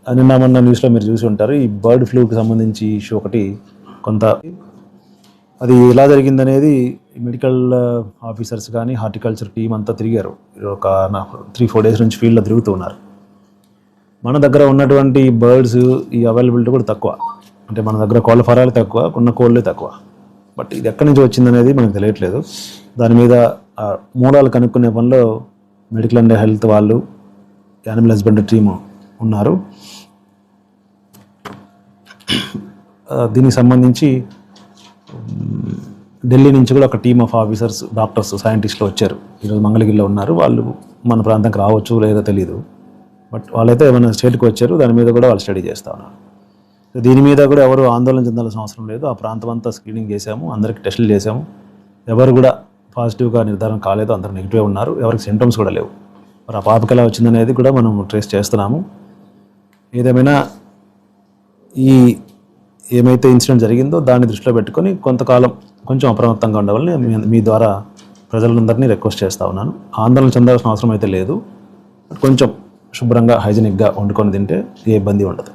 నిన్న మొన్న న్యూస్లో మీరు చూసి ఉంటారు, ఈ బర్డ్ ఫ్లూకి సంబంధించి ఇష్యూ ఒకటి కొంత అది ఎలా జరిగిందనేది మెడికల్ ఆఫీసర్స్ కానీ హార్టికల్చర్ టీం అంతా తిరిగారు. ఒక 3-4 డేస్ నుంచి ఫీల్డ్లో తిరుగుతూ ఉన్నారు. మన దగ్గర ఉన్నటువంటి బర్డ్స్ ఈ అవైలబిలిటీ కూడా తక్కువ, అంటే మన దగ్గర కోళ్ళ ఫారాలు తక్కువ, ఉన్న కోళ్ళే తక్కువ. బట్ ఇది ఎక్కడి నుంచి వచ్చిందనేది మనకు తెలియట్లేదు. దాని మీద మూలాలు కనుక్కునే పనిలో మెడికల్ అండ్ హెల్త్ వాళ్ళు, యానిమల్ హస్బెండరీ టీము ఉన్నారు. దీనికి సంబంధించి ఢిల్లీ నుంచి కూడా ఒక టీమ్ ఆఫ్ ఆఫీసర్స్, డాక్టర్స్, సైంటిస్టులు వచ్చారు. ఈరోజు మంగళగిరిలో ఉన్నారు. వాళ్ళు మన ప్రాంతానికి రావచ్చు లేదో తెలీదు, బట్ వాళ్ళైతే ఏమైనా స్టేట్కి వచ్చారు. దాని మీద కూడా వాళ్ళు స్టడీ చేస్తూ ఉన్నారు. దీని మీద కూడా ఎవరు ఆందోళన చెందాల్సిన అవసరం లేదు. ఆ ప్రాంతం అంతా స్క్రీనింగ్ చేశాము, అందరికి టెస్టులు చేశాము. ఎవరు కూడా పాజిటివ్గా నిర్ధారణ కాలేదు, అందరూ నెగిటివ్ ఉన్నారు. ఎవరికి సింటమ్స్ కూడా లేవు. మరి ఆ పాపకి ఎలా వచ్చిందనేది కూడా మనం ట్రేస్ చేస్తున్నాము. ఏదేమైనా ఏమైతే ఇన్సిడెంట్ జరిగిందో దాన్ని దృష్టిలో పెట్టుకొని కొంతకాలం కొంచెం అప్రమత్తంగా ఉండవాలని మీ ద్వారా ప్రజలందరినీ రిక్వెస్ట్ చేస్తూ ఉన్నాను. ఆందోళన చెందాల్సిన అవసరం అయితే లేదు. కొంచెం శుభ్రంగా, హైజీనిక్గా వండుకొని తింటే ఏ ఇబ్బంది ఉండదు.